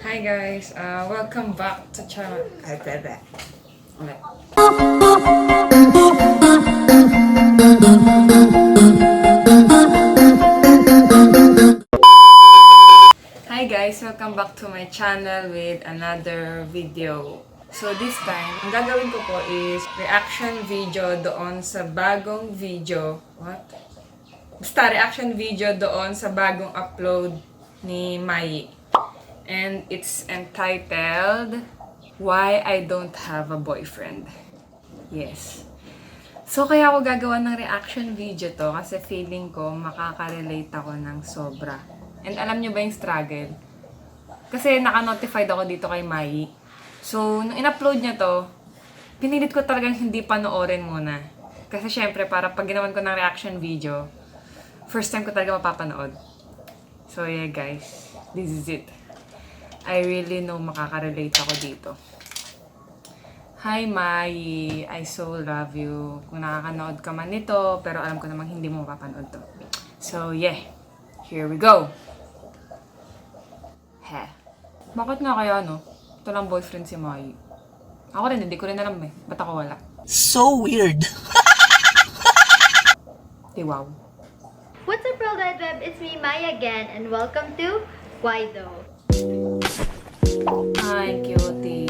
Hi guys, welcome back to channel. Ay, bebe. Ulit. Hi guys, welcome back to my channel with another video. So this time, ang gagawin ko po is reaction video doon sa bagong video. What? Basta reaction video doon sa bagong upload ni Mai. And it's entitled, Why I Don't Have a Boyfriend. Yes. So, kaya ako gagawa ng reaction video to kasi feeling ko makaka-relate ako ng sobra. And alam nyo ba yung struggle? Kasi naka-notified ako dito kay Mai. So, nung in-upload niya to, pinilit ko talagang hindi panoorin muna. Kasi syempre, para pag ginawan ko ng reaction video, first time ko talaga mapapanood. So, yeah guys. This is it. I really know makaka-relate ako dito. Hi, Mai. I so love you. Kung nakakanood ka man nito, pero alam ko namang hindi mo mapapanood to. So, yeah. Here we go. Heh. Bakit nga kaya, no? Ito lang boyfriend si Mai. Ako rin, hindi ko rin alam eh. Ba't ako wala? So weird. Di wow. What's up, World Wide Web? It's me, Mai again, and welcome to Why Though? Hi, cutie.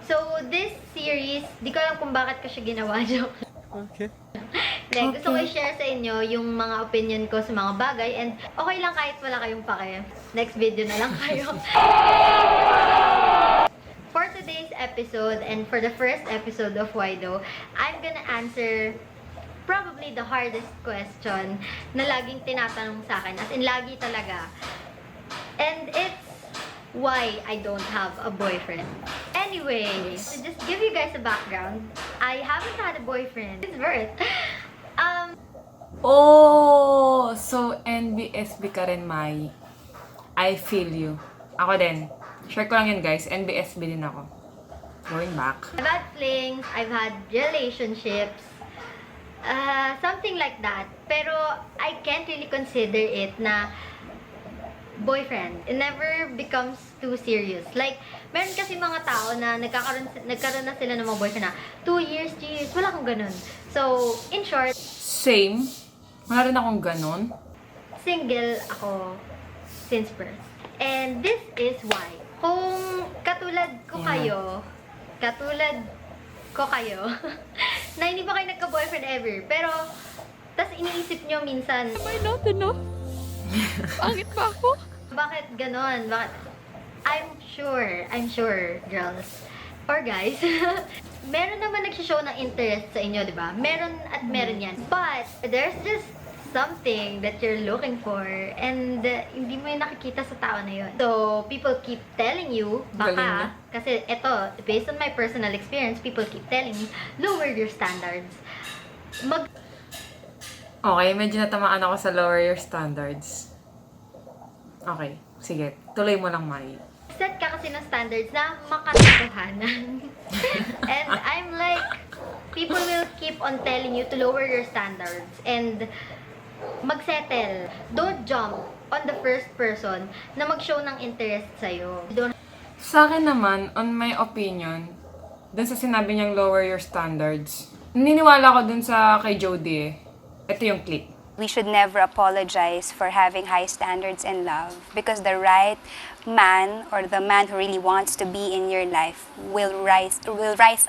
So, this series, di ko alam kung bakit ko siya ginawa. Joke. Okay. Gusto ko i-share sa inyo yung mga opinion ko sa mga bagay, and okay lang kahit wala kayong pake. Next video na lang kayo. For today's episode, and for the first episode of Why Though, I'm gonna answer probably the hardest question na laging tinatanong sa akin. As in, lagi talaga. And it's why I don't have a boyfriend. Anyway, to just give you guys a background, I haven't had a boyfriend since birth. Oh! So, NBSB ka rin, Mai. I feel you. Ako din. Share ko lang yun, guys. NBSB din ako. Going back. I've had flings, I've had relationships, something like that. Pero, I can't really consider it na boyfriend. It never becomes too serious. Like, meron kasi mga tao na nagkaroon na sila ng mga boyfriend na 2 years, 3 years, wala akong ganun. So, in short, Same. Wala rin akong ganun. single ako since birth. And this is why. Kung katulad ko kayo, na hindi pa kayo nagka-boyfriend ever, pero, tas iniisip nyo minsan, Am I not enough? Pangit ba ako? bakit ganon? Bakit? I'm sure, girls, or guys, meron naman nagsishow ng interest sa inyo, di ba? Meron at meron yan. But, there's just something that you're looking for, and hindi mo yung nakikita sa tao na yun. So, people keep telling you, baka, kasi eto, based on my personal experience, people keep telling me, lower your standards. Okay, medyo natamaan ako sa lower your standards. Okay, sige. Tuloy mo lang, Mai. Set ka kasi ng standards na makatotohanan. And I'm like, people will keep on telling you to lower your standards and magsettle. Don't jump on the first person na mag-show ng interest sa'yo. Sa akin naman, on my opinion, dun sa sinabi niyang lower your standards, naniniwala ko dun sa kay Jody eh. Ito yung clip. We should never apologize for having high standards in love because the right man or the man who really wants to be in your life will rise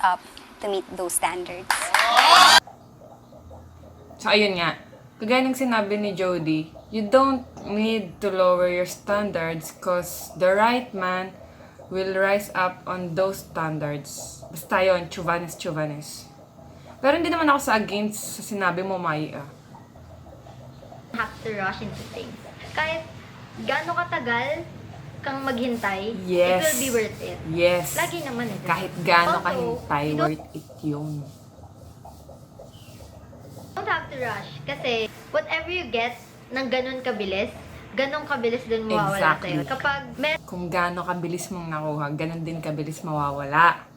up to meet those standards. So, ayun nga. Kagaya ng sinabi ni Jody, you don't need to lower your standards because the right man will rise up on those standards. Basta yun, chuvanes. Pero hindi naman ako sa against sa sinabi mo, Mai. Have to rush into things. Kahit gaano katagal kang maghintay, Yes. it will be worth it. Yes. Lagi naman eh. Kahit gaano ka Also, hintay, you don't- worth it yun. Don't have to rush. Kasi, whatever you get ng ganun kabilis, ganun kabilis din mawawala Exactly. sa'yo. Kapag Kung gaano kabilis mong nakuha, ganun din kabilis mawawala.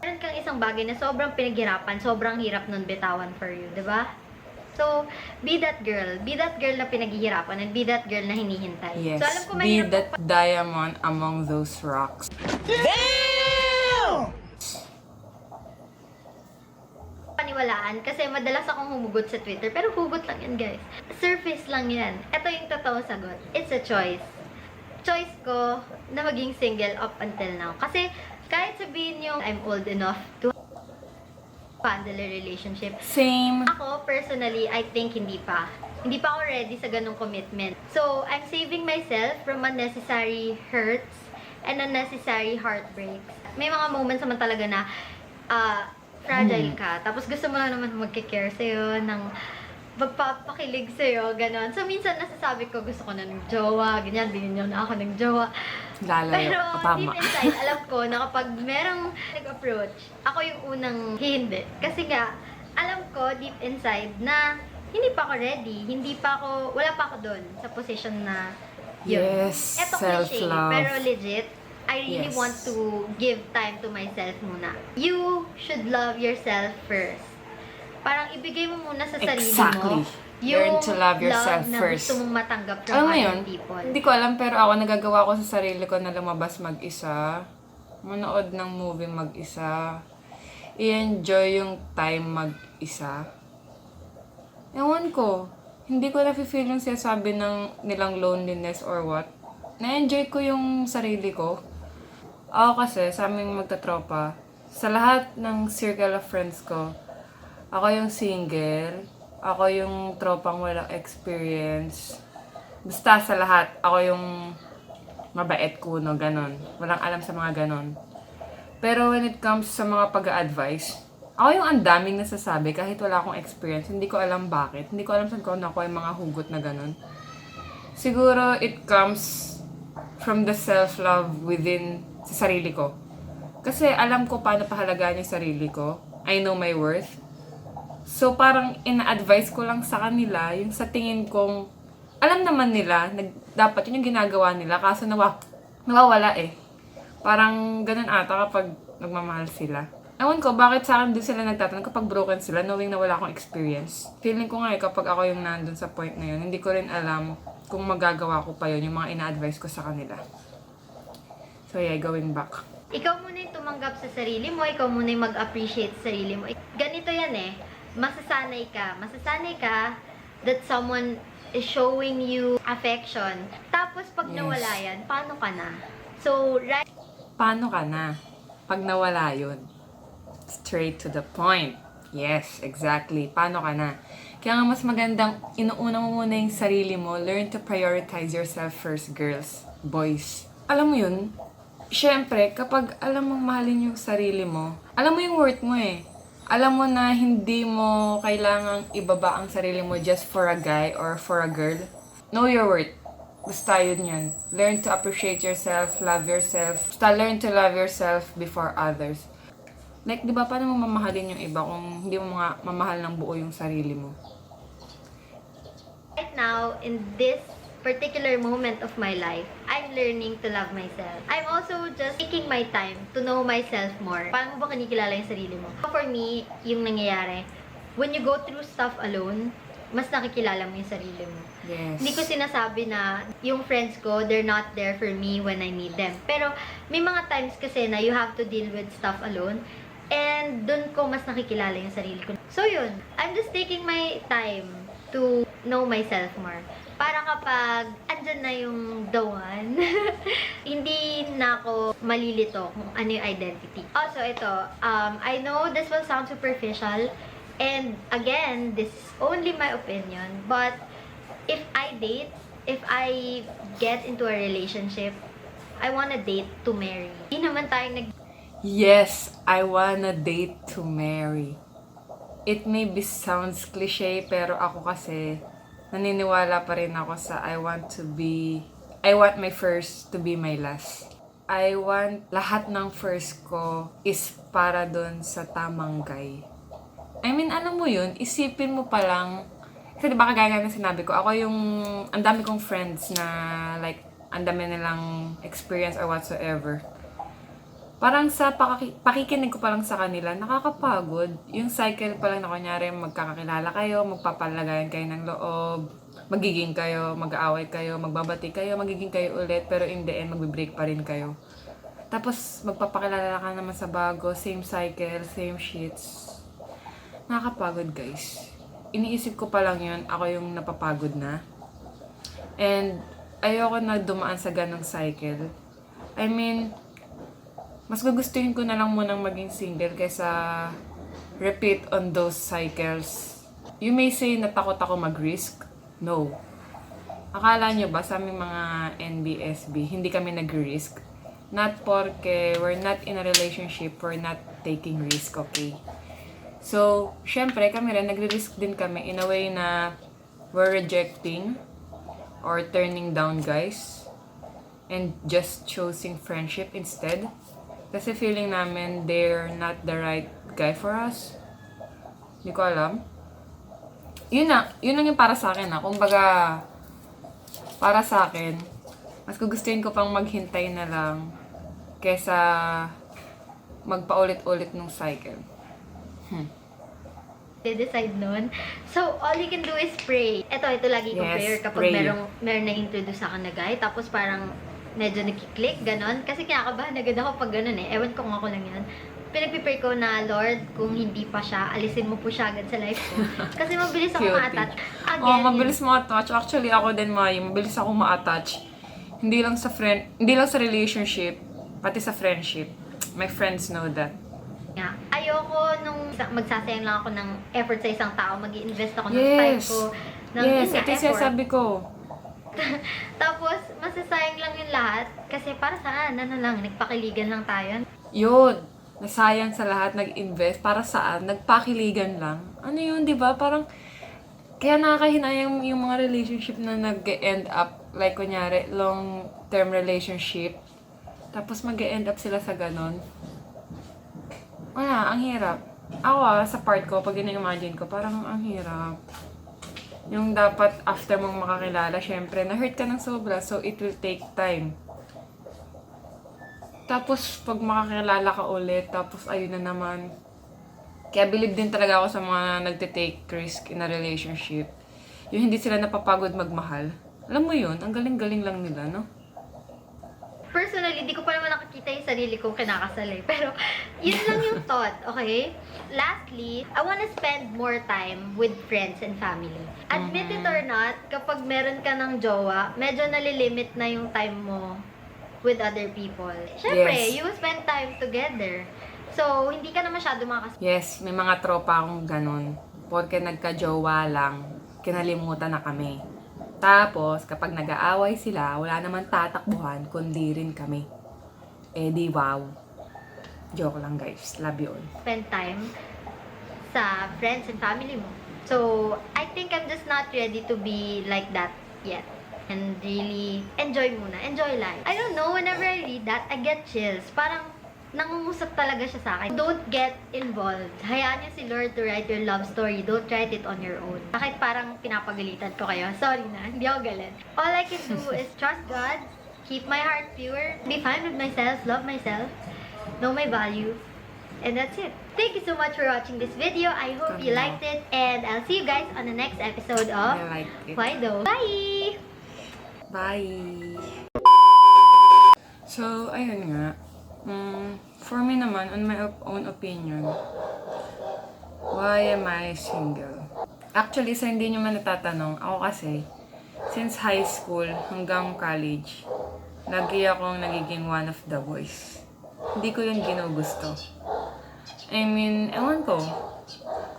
meron kang isang bagay na sobrang pinaghirapan, sobrang hirap nun bitawan for you, di ba? So, be that girl. Be that girl na pinaghihirapan and be that girl na hinihintay. Yes, So, alam ko be mahirap that diamond among those rocks. paniwalaan kasi madalas akong humugot sa Twitter. Pero hugot lang yan, guys. Surface lang yan. Ito yung totoong sagot. It's a choice. Choice ko na maging single up until now. Kasi kahit sabihin yung I'm old enough to handle a relationship, Same. ako, personally, I think hindi pa. Hindi pa ako ready sa ganong commitment. So, I'm saving myself from unnecessary hurts and unnecessary heartbreaks. May mga moments naman talaga na fragile ka. Tapos gusto mo lang naman magkikare sa'yo, ng magpapakilig sa'yo, ganon. So, minsan nasasabi ko, gusto ko na ng jowa, ganyan, binigyan na ako ng jowa. Lalayo. Pero Tama. deep inside, alam ko na kapag merong nag-approach, ako yung unang hindi. Kasi nga, alam ko deep inside na hindi pa ako ready. Wala pa ako doon sa position na yun. Yes, Eto cliche, self-love. pero legit, I really Yes. want to give time to myself muna. You should love yourself first. Parang ibigay mo muna sa sarili Exactly. mo Learn to love yourself na first. gusto mong matanggap from Alam mo other yun, people. hindi ko alam pero ako nagagawa ko sa sarili ko na lumabas mag-isa, manood ng movie mag-isa, i-enjoy yung time mag-isa. Ewan ko, hindi ko na-feel yung sinasabi ng nilang loneliness or what. Na-enjoy ko yung sarili ko. Ako kasi, sa aming magtatropa, sa lahat ng circle of friends ko, ako yung single, ako yung tropang walang experience. Basta sa lahat, ako yung mabait kuno, ganon. Walang alam sa mga ganon. Pero when it comes sa mga pag-a-advise, ako yung ang daming nasasabi kahit wala akong experience. Hindi ko alam bakit. Hindi ko alam saan ko nakuha yung mga hugot na ganon. Siguro it comes from the self-love within sa sarili ko. Kasi alam ko paano pahalagaan yung sarili ko. I know my worth. So, parang ina-advise ko lang sa kanila, yung sa tingin kong, alam naman nila, dapat yun yung ginagawa nila, kaso nawawala eh. Parang ganun ata kapag nagmamahal sila. Ewan ko, bakit sa akin din sila nagtatanong kapag broken sila, knowing na wala akong experience. Feeling ko nga eh, kapag ako yung nandun sa point na yun, hindi ko rin alam kung magagawa ko pa yun, yung mga ina-advise ko sa kanila. So yeah, going back. Ikaw muna yung tumanggap sa sarili mo, ikaw muna yung mag-appreciate sa sarili mo. Ganito yan eh, masasanay ka that someone is showing you affection. Tapos pag Yes. nawala yan, paano ka na? So, right Paano ka na pag nawala yun? Straight to the point. Yes, exactly. Paano ka na? Kaya nga mas magandang inuuna mo muna yung sarili mo. Learn to prioritize yourself first, girls, boys. Alam mo yun, syempre, kapag alam mong mahalin yung sarili mo, alam mo yung worth mo eh. Alam mo na hindi mo kailangang ibaba ang sarili mo just for a guy or for a girl. Know your worth. Basta yun yun. Learn to appreciate yourself, love yourself. Basta learn to love yourself before others. Like, di ba, paano mo mamahalin yung iba kung hindi mo mga mamahal ng buo yung sarili mo? right now, in this particular moment of my life, I'm learning to love myself. I'm also just taking my time to know myself more. Paano mo ba kinikilala yung sarili mo? For me, yung nangyayari, when you go through stuff alone, mas nakikilala mo yung sarili mo. Yes. Hindi ko sinasabi na yung friends ko, they're not there for me when I need them. Pero may mga times kasi na you have to deal with stuff alone. And dun ko mas nakikilala yung sarili ko. So yun, I'm just taking my time to know myself more. Para kapag andyan na yung the one, hindi na ako malilito kung ano yung identity. Also, ito, I know this will sound superficial, and again, this is only my opinion, but if I get into a relationship, I wanna date to marry. Hindi naman tayo Yes, I wanna date to marry. It maybe sounds cliche, pero ako kasi naniniwala pa rin ako sa I want my first to be my last. I want lahat ng first ko is para dun sa tamang guy. I mean, alam mo yun, isipin mo pa lang, kasi diba kagaya ng sinabi ko, ako yung, ang dami kong friends na like, ang dami nilang experience or whatsoever. parang sa pakikinig ko pa lang sa kanila, nakakapagod. Yung cycle pa lang na kunyari, magkakakilala kayo, magpapalagayan kayo ng loob, magiging kayo, mag-aaway kayo, magbabati kayo, magiging kayo ulit, pero in the end, magbe-break pa rin kayo. Tapos, magpapakilala ka naman sa bago, same cycle, same shits. Nakakapagod, guys. Iniisip ko pa lang yun, ako yung napapagod na. And, ayoko na dumaan sa ganong cycle. I mean, mas gugustuhin ko na lang munang maging single kaysa repeat on those cycles. You may say na takot ako mag-risk. No. Akala nyo ba sa aming mga NBSB, hindi kami nag-risk? Not porque we're not in a relationship, we're not taking risk, okay? So, syempre, kami rin, nagre-risk din kami in a way na we're rejecting or turning down guys and just choosing friendship instead. Kasi feeling namin they're not the right guy for us. Hindi ko alam. Yun lang yung para sa akin na. Kumbaga, para sa akin, mas gugustuhin ko pang maghintay na lang kesa magpaulit-ulit nung cycle. Decide nun. So, all you can do is pray. Ito lagi kong Yes, prayer kapag pray. meron na-introduce sa akin na guy, tapos parang medyo nakiklik, ganon. Kasi kinakabahan agad ako pag ganon eh. Ewan ko kung ako lang yan. Pinagpipray ko na, Lord, kung hindi pa siya, alisin mo po siya agad sa life ko. Kasi mabilis ako Cute. ma-attach. Again, Oh, mabilis ma-attach. Actually, ako din, Mai. Mabilis ako ma-attach. Hindi lang sa relationship, pati sa friendship. My friends know that. nga. Ayoko nung magsasayang lang ako ng effort sa isang tao, mag-i-invest ako ng time Yes. ko. Ng Yes, yun nga, ito yung effort. sinasabi ko. Tapos, masasayang lang yung lahat. Kasi para saan? Ano lang, nagpakiligan lang tayo. Yun. Nasayang sa lahat, nag-invest. Para saan? Nagpakiligan lang. Ano yun, di ba? Parang, kaya nakakahinayang yung mga relationship na nag-end up, like kunyari, long-term relationship. Tapos mag-end up sila sa ganon. Wala, ang hirap. Ako sa part ko, pag ina-imagine ko, parang ang hirap. Yung dapat after mong makakilala, syempre, na-hurt ka ng sobra, so it will take time. Tapos, pag makakilala ka ulit, tapos ayun na naman. Kaya believe din talaga ako sa mga nagte-take risk in a relationship. Yung hindi sila napapagod magmahal. Alam mo yun, ang galing-galing lang nila, no? Personally, di ko pa naman nakikita yung sarili kong kinakasal eh. Pero, yun lang yung thought, okay? Lastly, I wanna spend more time with friends and family. Admit it or not, kapag meron ka ng jowa, medyo nalilimit na yung time mo with other people. Siyempre, Yes. you will spend time together. So, hindi ka na masyado makakasama. Yes, may mga tropa akong ganun. Porque nagka-jowa lang, kinalimutan na kami. Tapos, kapag nag-aaway sila, wala naman tatakbuhan, kundi rin kami. Eh di wow. Joke lang guys, love you all. Spend time sa friends and family mo. So, I think I'm just not ready to be like that yet. And really, enjoy muna. Enjoy life. I don't know, whenever I read that, I get chills. Parang, nangungusap talaga siya sa akin. Don't get involved. Hayaan niyo si Lord to write your love story. Don't write it on your own. Bakit parang pinapagalitan ko kayo? Sorry na, hindi ako galit. All I can do is trust God, keep my heart pure, be fine with myself, love myself, know my value, and that's it. Thank you so much for watching this video. I hope you liked it, and I'll see you guys on the next episode of I like it. Why Though. Bye! Bye! So, ayun nga. For me naman, on my own opinion, why am I single? Actually, sa hindi nyo man natatanong, ako kasi, since high school hanggang college, lagi akong nagiging one of the boys. Hindi ko yung ginugusto. I mean, ewan ko.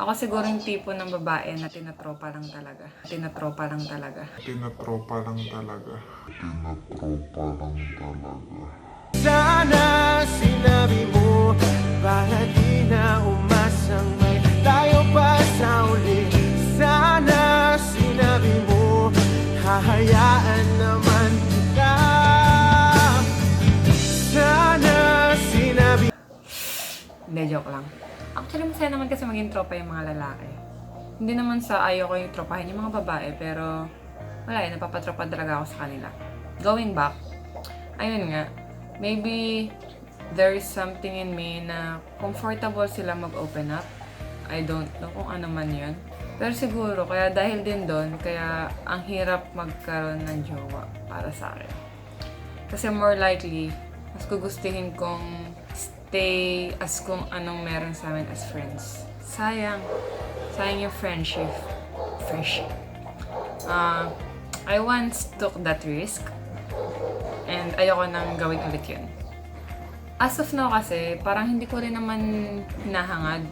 Ako siguro yung tipo ng babae na tinatropa lang talaga. Tinatropa lang talaga. Tinatropa lang talaga. Sana sinabi mo para di na umasang may tayo pa sa uli. Sana sinabi mo hahayaan naman kita. Sana sinabi. Hindi, joke lang. Actually, masaya naman kasi maging tropa yung mga lalaki. Hindi naman sa ayaw ko yung tropahin yung mga babae, pero wala yun, napapatropa talaga ako sa kanila. Going back, ayun nga, maybe there is something in me na comfortable sila mag-open up. I don't know kung ano man yun. Pero siguro, kaya dahil din doon, kaya ang hirap magkaroon ng jowa para sa akin. Kasi more likely, mas gugustuhin kong stay as kung anong meron sa amin as friends. Sayang. Sayang yung friendship. I once took that risk and ayoko nang gawin ulit yun. As of now kasi, parang hindi ko rin naman hinahangad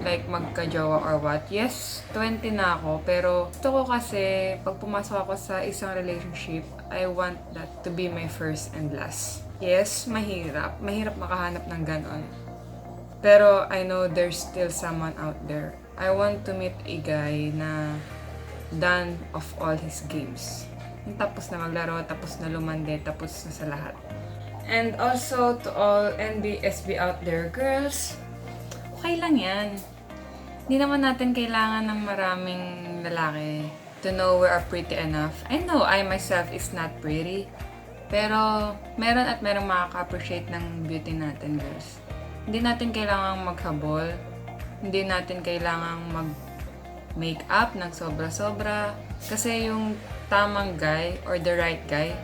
like magka-jowa or what. Yes, 20 na ako, pero gusto ko kasi pag pumasok ako sa isang relationship, I want that to be my first and last. Yes, mahirap. Mahirap makahanap ng ganon. Pero I know there's still someone out there. I want to meet a guy na done of all his games. Yung tapos na maglaro, tapos na lumande, tapos na sa lahat. And also to all NBSB out there, girls, okay lang yan. Hindi naman natin kailangan ng maraming lalaki to know we are pretty enough. I know I myself is not pretty, pero meron at merong makaka-appreciate ng beauty natin, girls. Hindi natin kailangang maghabol. Hindi natin kailangang mag-makeup ng sobra-sobra. Kasi yung tamang guy or the right guy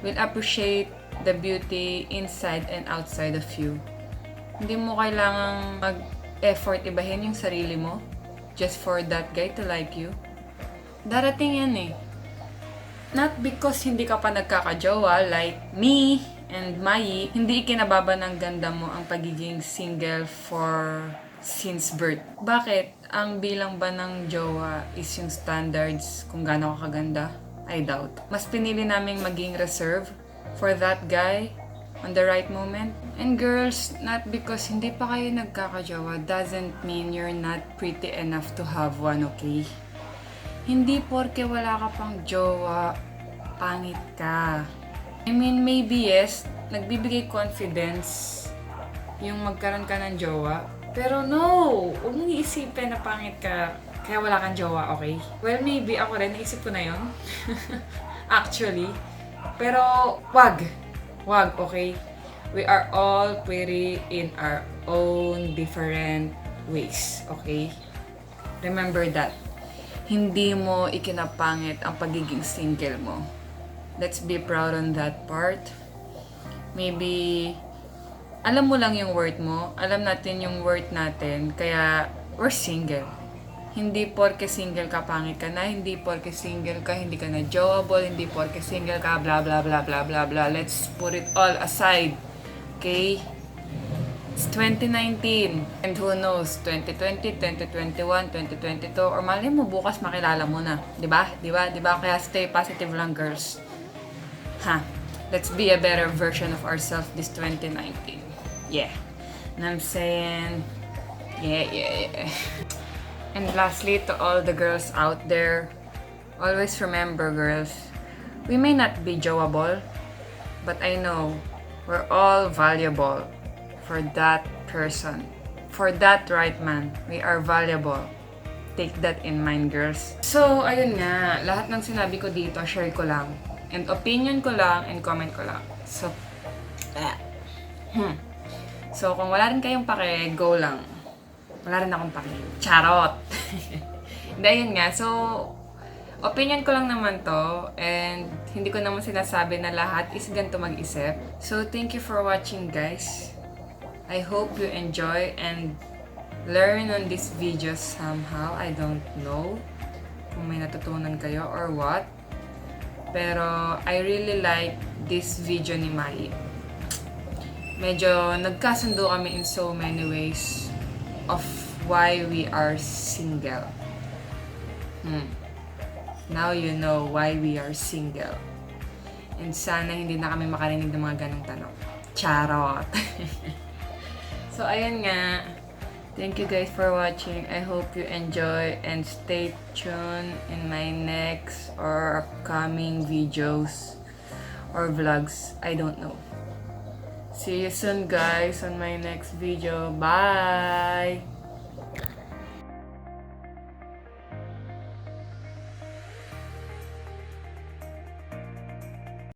will appreciate the beauty inside and outside of you. Hindi mo kailangang mag-effort ibahin yung sarili mo just for that guy to like you. Darating yan eh. Not because hindi ka pa nagkakajowa like me and Mai, hindi ikinababa ng ganda mo ang pagiging single since birth. Bakit? Ang bilang ba ng jowa is yung standards kung gaano ka kaganda? I doubt. Mas pinili naming maging reserve for that guy on the right moment. And girls, not because hindi pa kayo nagkakajowa doesn't mean you're not pretty enough to have one, okay? Hindi porke wala ka pang jowa, pangit ka. I mean, maybe yes, nagbibigay confidence yung magkaroon ka ng jowa. Pero no, huwag mong iisipin na pangit ka kaya wala kang jowa, okay? Well, maybe ako rin, naisip ko na yun. Actually. Pero, wag, okay? We are all pretty in our own different ways, okay? Remember that. Hindi mo ikinapangit ang pagiging single mo. Let's be proud on that part. Maybe alam mo lang yung worth mo, alam natin yung worth natin, kaya we're single. Hindi porke single ka, pangit ka na, hindi porke single ka, hindi ka na joable, hindi porke single ka, blah blah blah blah blah blah. Let's put it all aside. Okay? It's 2019. And who knows, 2020, 2021, 2022, or mali mo bukas makilala mo na. Diba? Kaya stay positive lang, girls. Let's be a better version of ourselves this 2019. Yeah. And I'm saying, yeah. And lastly, to all the girls out there, always remember, girls, we may not be joable, but I know we're all valuable for that person. For that right man, we are valuable. Take that in mind, girls. So, ayun nga, lahat ng sinabi ko dito, share ko lang. And opinion ko lang, and comment ko lang. So, So, kung wala rin kayong pake, go lang. Wala rin akong pake. Charot! Hindi, yun nga. So, opinion ko lang naman to. And hindi ko naman sinasabi na lahat is ganito mag-isip. So, thank you for watching, guys. I hope you enjoy and learn on this video somehow. I don't know kung may natutunan kayo or what. Pero, I really like this video ni Mai. Medyo nagkasundo kami in so many ways of why we are single. Now you know why we are single. And sana hindi na kami makarinig ng mga ganong tanong. Charot! So, ayun nga. Thank you guys for watching. I hope you enjoy and stay tuned in my next or upcoming videos or vlogs. I don't know. See you soon, guys, on my next video. Bye!